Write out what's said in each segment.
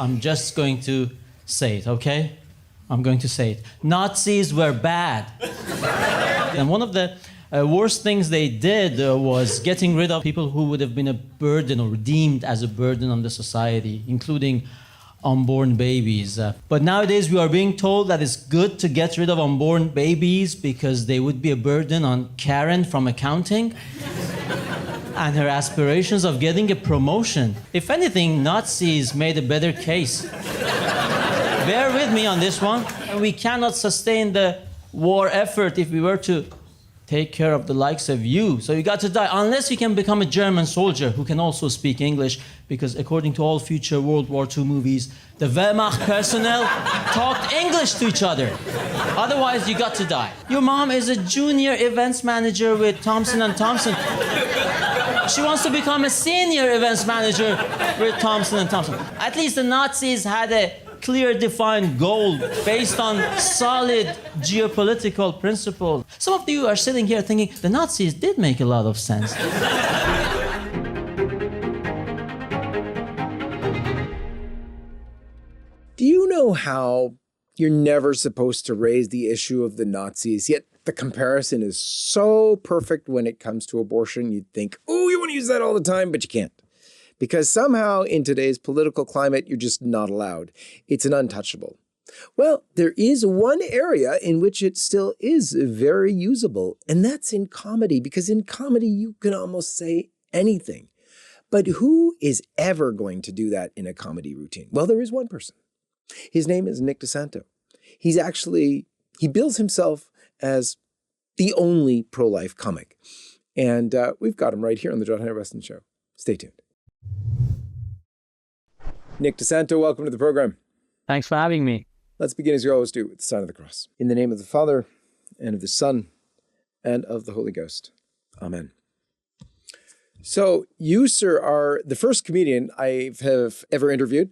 I'm just going to say it, okay? I'm going to say it. Nazis were bad. And one of the worst things they did was getting rid of people who would have been a burden or deemed as a burden on the society, including unborn babies. But nowadays we are being told that it's good to get rid of unborn babies because they would be a burden on Karen from accounting and her aspirations of getting a promotion. If anything, Nazis made a better case. Bear with me on this one. We cannot sustain the war effort if we were to take care of the likes of you. So you got to die, unless you can become a German soldier who can also speak English, because according to all future World War II movies, the Wehrmacht personnel talked English to each other. Otherwise, you got to die. Your mom is a junior events manager with Thompson & Thompson. She wants to become a senior events manager with Thompson & Thompson. At least the Nazis had a clear, defined goal based on solid geopolitical principles. Some of you are sitting here thinking, the Nazis did make a lot of sense. Do you know how you're never supposed to raise the issue of the Nazis, yet the comparison is so perfect when it comes to abortion? You'd think, oh, you want to use that all the time, but you can't. Because somehow in today's political climate, you're just not allowed. It's an untouchable. Well, there is one area in which it still is very usable, and that's in comedy, because in comedy, you can almost say anything. But who is ever going to do that in a comedy routine? Well, there is one person. His name is Nick Santo. He bills himself as the only pro-life comic. And we've got him right here on the John Henry Weston Show. Stay tuned. Nick Santo, welcome to the program. Thanks for having me. Let's begin as we always do with the sign of the cross. In the name of the Father, and of the Son, and of the Holy Ghost. Amen. So you, sir, are the first comedian I have ever interviewed.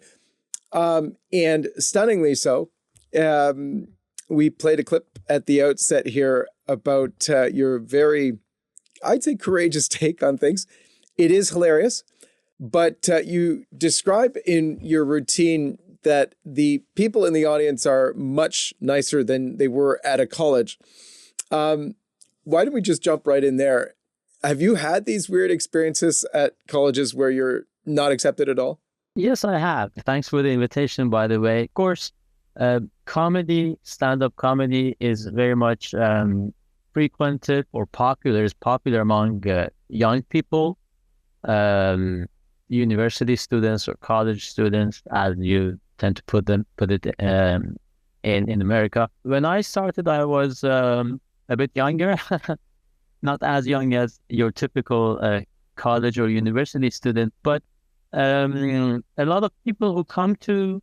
And stunningly so. We played a clip at the outset here about your very, I'd say, courageous take on things. It is hilarious. But you describe in your routine that the people in the audience are much nicer than they were at a college. Why don't we just jump right in there? Have you had these weird experiences at colleges where you're not accepted at all? Yes, I have. Thanks for the invitation, by the way. Of course, comedy, stand-up comedy is very much frequented or popular. It's popular among young people. University students or college students, as you tend to put it in America. When I started, I was a bit younger, not as young as your typical college or university student, but a lot of people who come to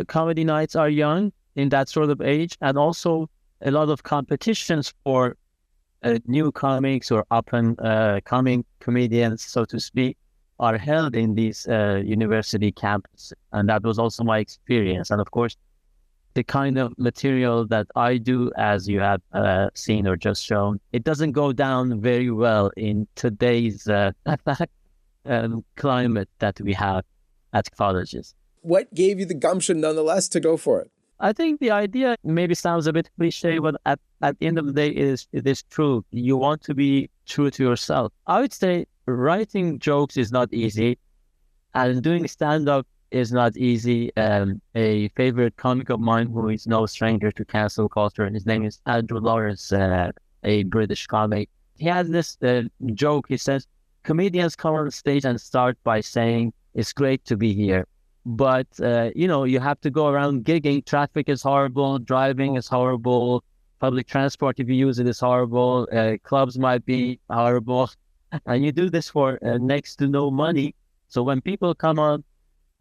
comedy nights are young, in that sort of age, and also a lot of competitions for new comics or up-and-coming comedians, so to speak, are held in these university campuses. And that was also my experience. And of course, the kind of material that I do, as you have seen or just shown, it doesn't go down very well in today's climate that we have at colleges. What gave you the gumption, nonetheless, to go for it? I think the idea maybe sounds a bit cliche, but at the end of the day, it is true. You want to be true to yourself. I would say writing jokes is not easy, and doing stand-up is not easy. A favorite comic of mine who is no stranger to cancel culture, his name is Andrew Lawrence, a British comic. He has this joke. He says, comedians come on stage and start by saying, it's great to be here. But, you have to go around gigging. Traffic is horrible. Driving is horrible. Public transport, if you use it, is horrible. Clubs might be horrible. And you do this for next to no money. So when people come on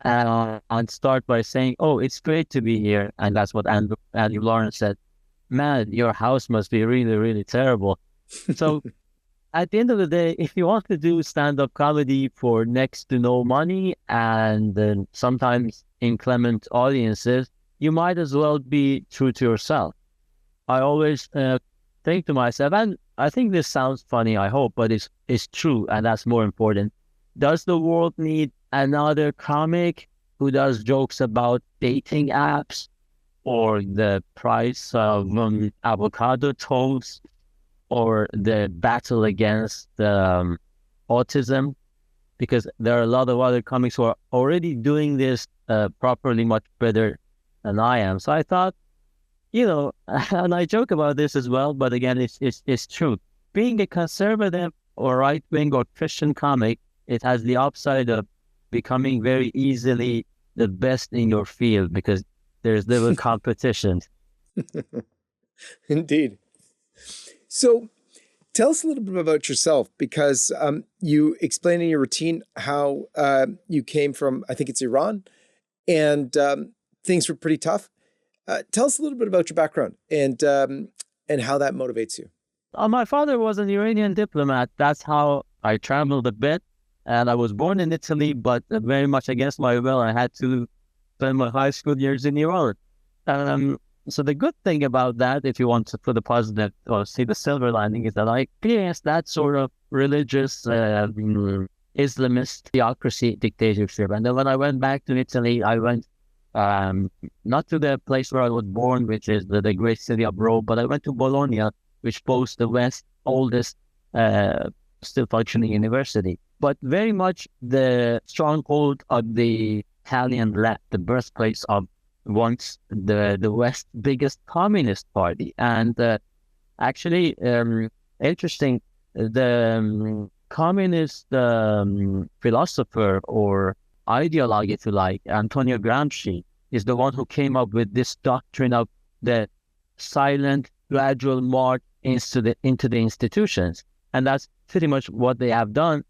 and start by saying, oh, it's great to be here, and that's what Andrew Lawrence said, man, your house must be really, really terrible. So at the end of the day, if you want to do stand-up comedy for next to no money and sometimes inclement audiences, you might as well be true to yourself. I always think to myself, and I think this sounds funny, I hope, but it's true, and that's more important. Does the world need another comic who does jokes about dating apps or the price of avocado toast or the battle against autism, because there are a lot of other comics who are already doing this properly much better than I am. So I thought, and I joke about this as well, but again, it's true. Being a conservative or right-wing or Christian comic, it has the upside of becoming very easily the best in your field because there's little competition. Indeed. So tell us a little bit about yourself, because you explain in your routine how you came from, I think it's Iran, and things were pretty tough. Tell us a little bit about your background and how that motivates you. My father was an Iranian diplomat. That's how I traveled a bit. And I was born in Italy, but very much against my will, I had to spend my high school years in Iran. So the good thing about that, if you want to put a positive or see the silver lining, is that I experienced that sort of religious Islamist theocracy dictatorship. And then when I went back to Italy, I went not to the place where I was born, which is the great city of Rome, but I went to Bologna, which boasts the West's oldest still functioning university. But very much the stronghold of the Italian left, the birthplace of once the West's biggest communist party. And actually, interesting, the communist philosopher or ideologue, if you like, Antonio Gramsci, is the one who came up with this doctrine of the silent, gradual march into the institutions. And that's pretty much what they have done.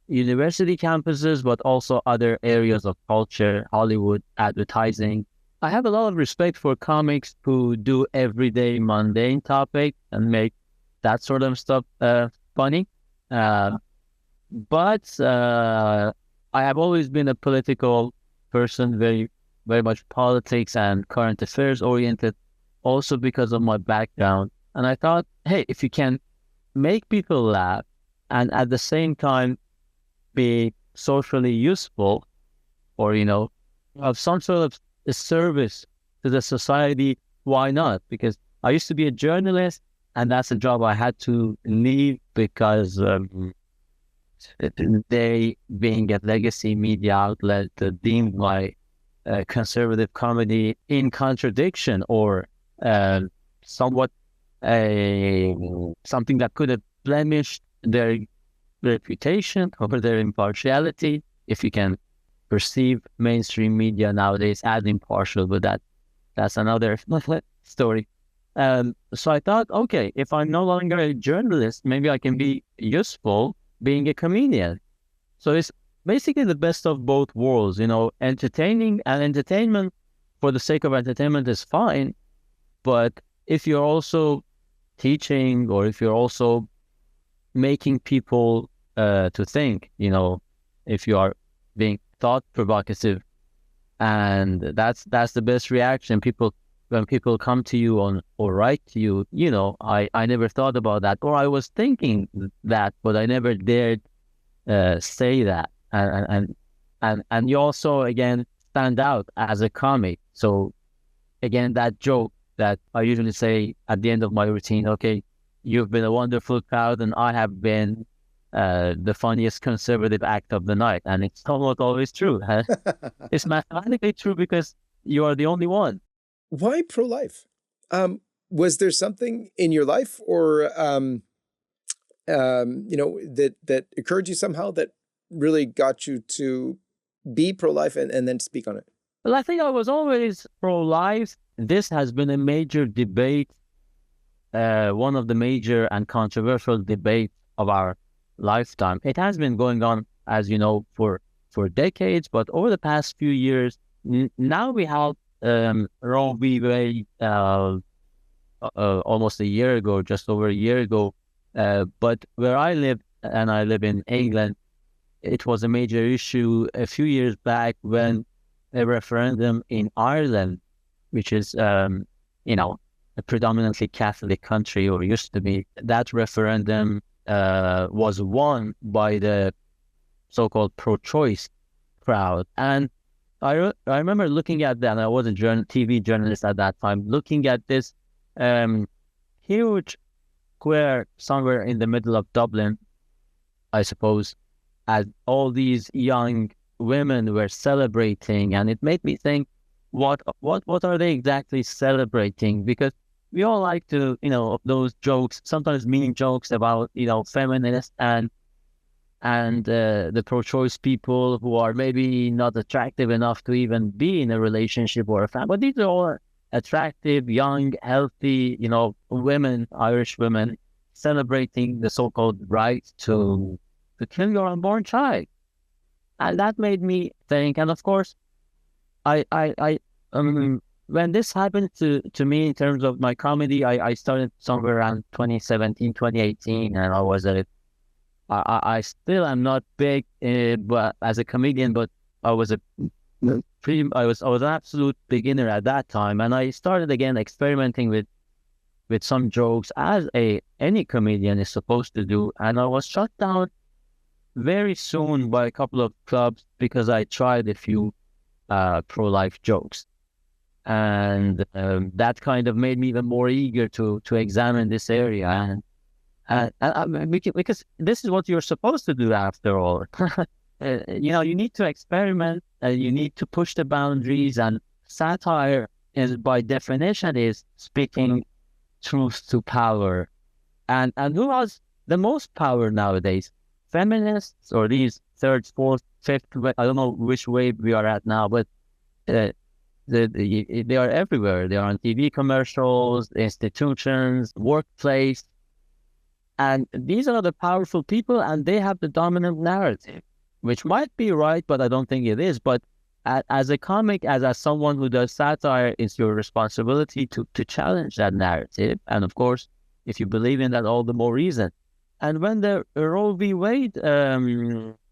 University campuses, but also other areas of culture, Hollywood, advertising. I have a lot of respect for comics who do everyday mundane topic and make that sort of stuff funny. But I have always been a political person, very, very much politics and current affairs oriented, also because of my background. And I thought, hey, if you can make people laugh and at the same time be socially useful, or, of some sort of a service to the society, why not? Because I used to be a journalist, and that's a job I had to leave because they, being a legacy media outlet, deemed my conservative comedy in contradiction or somewhat something that could have blemished their reputation or their impartiality, if you can perceive mainstream media nowadays as impartial, but that's another story. So I thought, okay, if I'm no longer a journalist, maybe I can be useful being a comedian. So it's basically the best of both worlds, entertaining, and entertainment for the sake of entertainment is fine. But if you're also teaching, or if you're also making people to think, if you are being thought provocative, and that's the best reaction. When people come to you or write to you, I never thought about that, or I was thinking that, but I never dared say that. And you also again stand out as a comic. So again, that joke that I usually say at the end of my routine, okay, you've been a wonderful crowd, and I have been the funniest conservative act of the night. And it's almost always true. Huh? It's mathematically true because you are the only one. Why pro-life? Was there something in your life, or that occurred to you somehow that really got you to be pro-life and then speak on it? Well, I think I was always pro-life. This has been a major debate, one of the major and controversial debates of our lifetime. It has been going on, as you know, for decades, but over the past few years, now we have Roe v. Wade almost a year ago, just over a year ago. But where I live, and I live in England, it was a major issue a few years back when a referendum in Ireland, which is, a predominantly Catholic country, or used to be, that referendum was won by the so-called pro-choice crowd. And I remember looking at that, and I was a TV journalist at that time, looking at this huge square somewhere in the middle of Dublin, I suppose, as all these young women were celebrating, and it made me think, what are they exactly celebrating? Because we all like to, those jokes, sometimes mean jokes about, feminists and the pro-choice people who are maybe not attractive enough to even be in a relationship or a family. But these are all attractive, young, healthy, women, Irish women, celebrating the so-called right to kill your unborn child. And that made me think. And of course, when this happened to me in terms of my comedy, I started somewhere around 2017, 2018, and I still am not big, but as a comedian, but I was an absolute beginner at that time, and I started again experimenting with some jokes as any comedian is supposed to do, and I was shut down very soon by a couple of clubs because I tried a few pro-life jokes, and that kind of made me even more eager to examine this area. Because this is what you're supposed to do after all. You need to experiment, and you need to push the boundaries, and satire is by definition is speaking truth to power. And who has the most power nowadays? Feminists, or these third, fourth, fifth, I don't know which wave we are at now, but they are everywhere. They are on TV commercials, institutions, workplace. And these are the powerful people, and they have the dominant narrative, which might be right, but I don't think it is. But as a comic, as someone who does satire, it's your responsibility to challenge that narrative. And of course, if you believe in that, all the more reason. And when the Roe v. Wade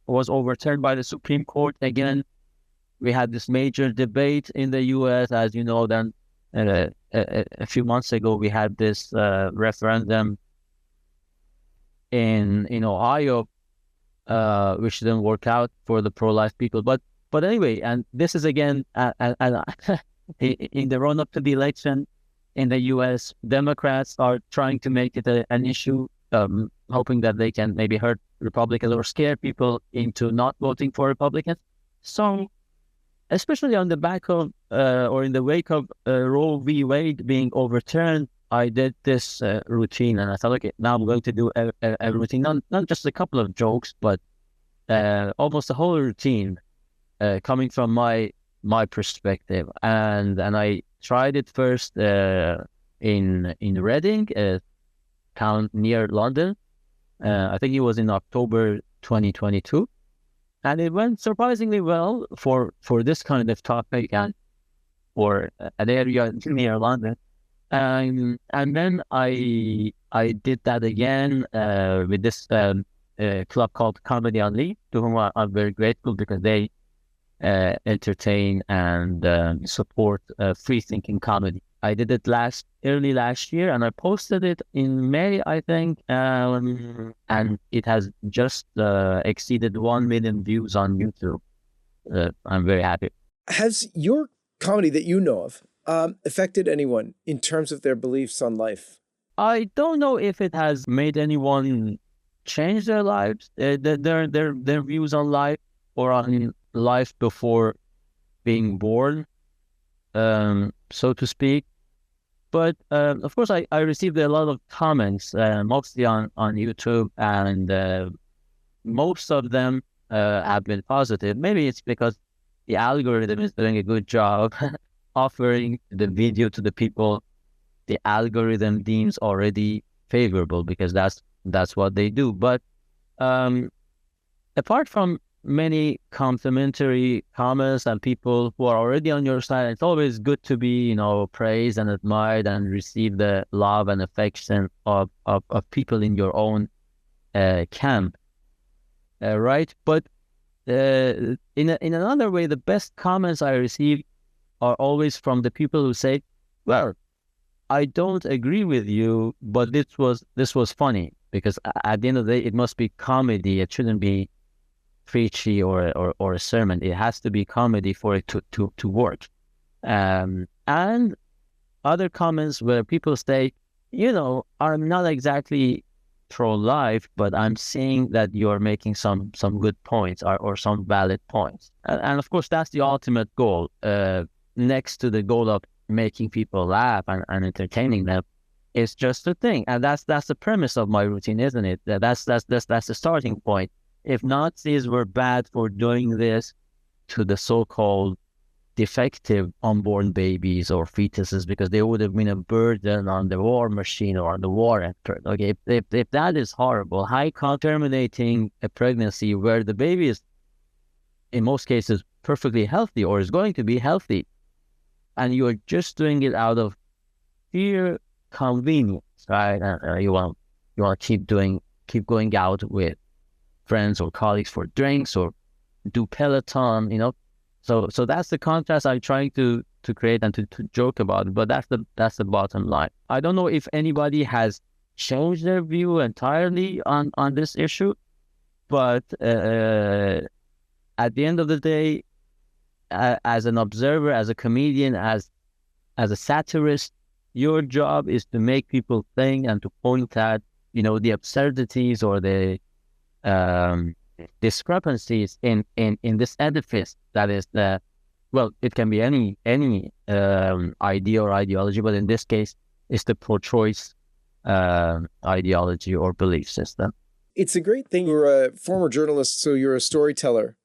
was overturned by the Supreme Court, again, we had this major debate in the U.S. As you know, then a few months ago, we had this referendum in Ohio, which didn't work out for the pro-life people. But anyway, and this is again, in the run-up to the election in the U.S., Democrats are trying to make it an issue, hoping that they can maybe hurt Republicans or scare people into not voting for Republicans. So, especially on the back of, or in the wake of Roe v. Wade being overturned, I did this routine, and I thought, okay, now I'm going to do a routine, not just a couple of jokes, but almost a whole routine coming from my perspective. And I tried it first in Reading, a town near London. I think it was in October 2022, and it went surprisingly well for this kind of topic and for an area near London. And then I did that again with this club called Comedy Unleashed, to whom I'm very grateful because they entertain and support free thinking comedy. I did it early last year, and I posted it in May, I think, and it has just exceeded 1 million views on YouTube. I'm very happy. Has your comedy that you know of affected anyone in terms of their beliefs on life? I don't know if it has made anyone change their lives, their views on life, or on life before being born, so to speak. But of course, I received a lot of comments, mostly on YouTube, and most of them have been positive. Maybe it's because the algorithm is doing a good job offering the video to the people the algorithm deems already favorable, because that's what they do. But apart from many complimentary comments and people who are already on your side, it's always good to be, praised and admired and receive the love and affection of people in your own camp, right? But in another way, the best comments I receive are always from the people who say, well, I don't agree with you, but this was funny, because at the end of the day, it must be comedy. It shouldn't be preachy or a sermon. It has to be comedy for it to work. And other comments where people say, I'm not exactly pro-life, but I'm seeing that you're making some good points or some valid points. And of course, that's the ultimate goal. Next to the goal of making people laugh and entertaining them, is just a thing. And that's the premise of my routine, isn't it? That's the starting point. If Nazis were bad for doing this to the so-called defective unborn babies or fetuses, because they would have been a burden on the war machine or on the war effort. Okay, if that is horrible, how come terminating a pregnancy where the baby is, in most cases, perfectly healthy or is going to be healthy, and you are just doing it out of sheer convenience, right? You want to keep going out with friends or colleagues for drinks or do Peloton, So that's the contrast I'm trying to create and to joke about it, but that's the bottom line. I don't know if anybody has changed their view entirely on this issue, but at the end of the day, as an observer, as a comedian, as a satirist, your job is to make people think and to point at, the absurdities or the discrepancies in this edifice that is it can be any idea or ideology, but in this case, it's the pro-choice ideology or belief system. It's a great thing. You're a former journalist, so you're a storyteller.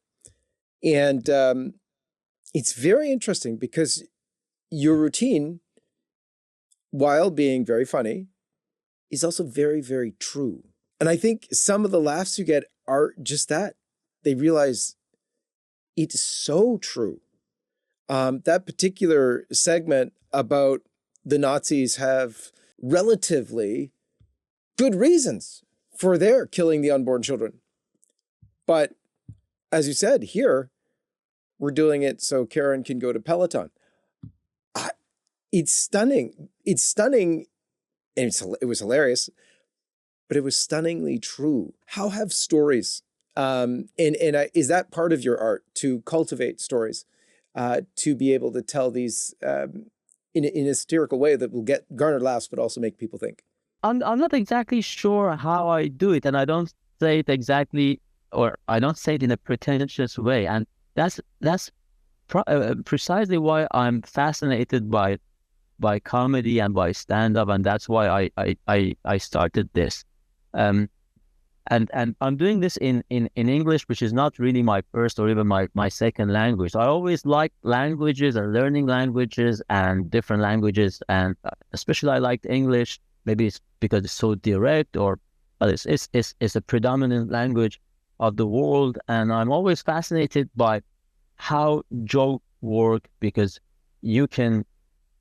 And it's very interesting because your routine, while being very funny, is also very, very true. And I think some of the laughs you get are just that. They realize it's so true. That particular segment about the Nazis have relatively good reasons for their killing the unborn children. But as you said, here, we're doing it so Karen can go to Peloton. It's stunning. It's stunning. And it was hilarious, but it was stunningly true. How have stories, is that part of your art, to cultivate stories, to be able to tell these in a satirical way that will get garnered laughs, but also make people think? I'm not exactly sure how I do it, and I don't say it exactly, or I don't say it in a pretentious way, and that's precisely why I'm fascinated by comedy and by stand-up, and that's why I started this. And I'm doing this in English, which is not really my first or even my second language. So I always like languages and learning languages and different languages, and especially I liked English. Maybe it's because it's so direct, or it's a predominant language of the world, and I'm always fascinated by how jokes work, because you can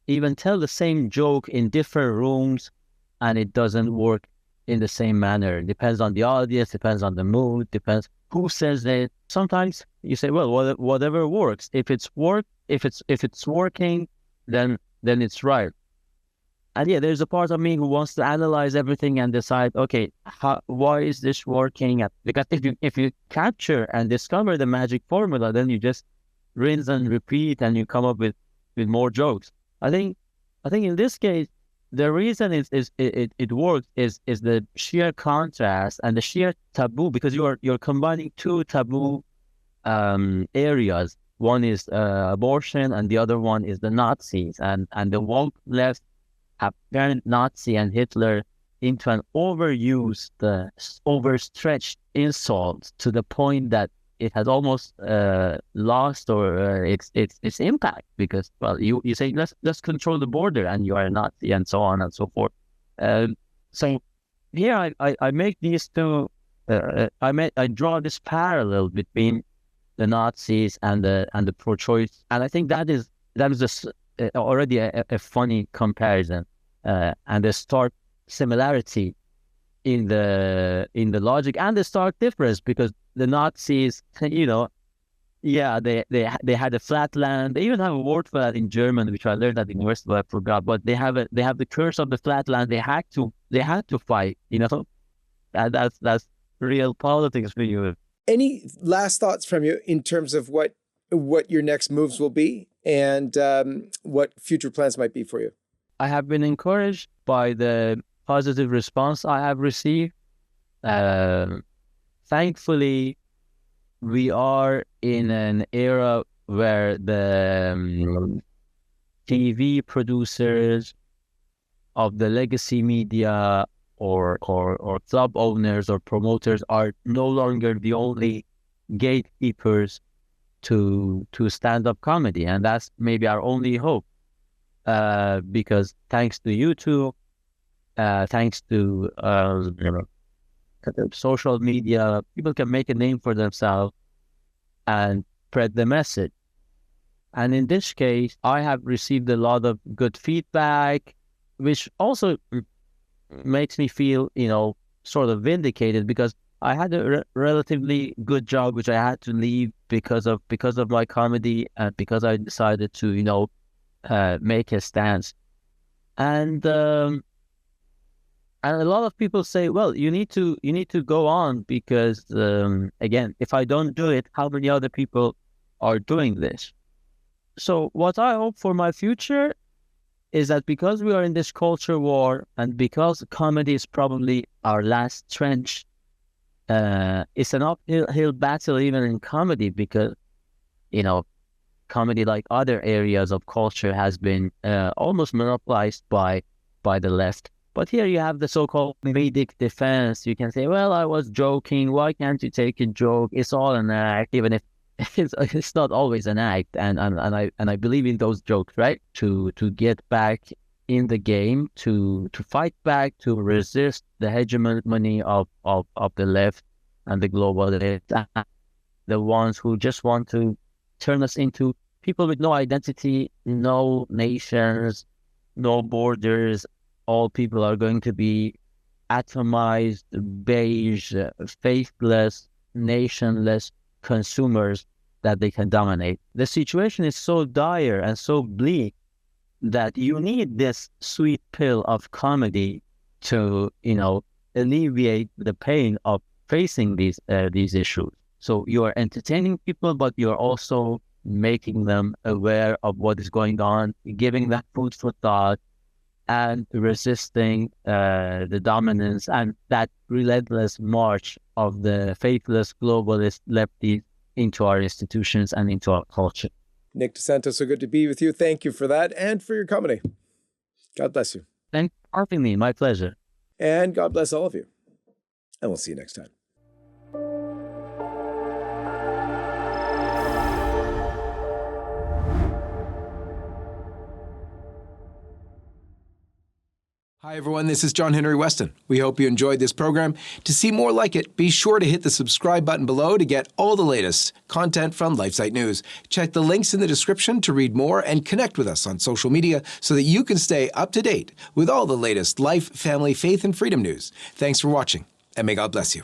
even tell the same joke in different rooms and it doesn't work in the same manner. It depends on the audience, depends on the mood, depends who says it. Sometimes you say, well, whatever works. If it's working, then it's right. And yeah, there's a part of me who wants to analyze everything and decide, okay, why is this working? Because if you capture and discover the magic formula, then you just rinse and repeat and you come up with more jokes. I think in this case, the reason it works is the sheer contrast and the sheer taboo, because you're combining two taboo areas. One is abortion, and the other one is the Nazis, and the woke left have turned Nazi and Hitler into an overused, overstretched insult to the point that it has almost lost or its impact, because, well, you say let's control the border and you are a Nazi and so on and so forth. So here I make these two. I draw this parallel between the Nazis and the pro-choice, and I think that is already a funny comparison, and a stark similarity in the logic and the stark difference, because the Nazis, they had a flat land. They even have a word for that in German, which I learned at the university, but I forgot. But they have the curse of the flat land. They had to fight. And that's real politics for you. Any last thoughts from you in terms of what your next moves will be and what future plans might be for you? I have been encouraged by the positive response I have received. Thankfully, we are in an era where the TV producers of the legacy media or club owners or promoters are no longer the only gatekeepers to stand-up comedy, and that's maybe our only hope. Because thanks to YouTube, thanks to social media, people can make a name for themselves and spread the message. And in this case, I have received a lot of good feedback, which also makes me feel, sort of vindicated, because I had a relatively good job, which I had to leave because of my comedy and because I decided to, make a stance. And a lot of people say, well, you need to go on because, again, if I don't do it, how many other people are doing this? So what I hope for my future is that because we are in this culture war and because comedy is probably our last trench, it's an uphill battle even in comedy because, comedy, like other areas of culture, has been almost monopolized by the left. But here you have the so-called comedic defense. You can say, well, I was joking. Why can't you take a joke? It's all an act, even if it's not always an act. And I believe in those jokes, right? To get back in the game, to fight back, to resist the hegemony of the left and the global left, the ones who just want to turn us into people with no identity, no nations, no borders. All people are going to be atomized, beige, faithless, nationless consumers that they can dominate. The situation is so dire and so bleak that you need this sweet pill of comedy to, alleviate the pain of facing these issues. So you are entertaining people, but you're also making them aware of what is going on, giving them food for thought, and resisting the dominance and that relentless march of the faithless globalist lefties into our institutions and into our culture. Nick Santo, so good to be with you. Thank you for that and for your comedy. God bless you. Thanks for having me. My pleasure. And God bless all of you. And we'll see you next time. Hi, everyone. This is John Henry Weston. We hope you enjoyed this program. To see more like it, be sure to hit the subscribe button below to get all the latest content from LifeSite News. Check the links in the description to read more and connect with us on social media so that you can stay up to date with all the latest life, family, faith, and freedom news. Thanks for watching, and may God bless you.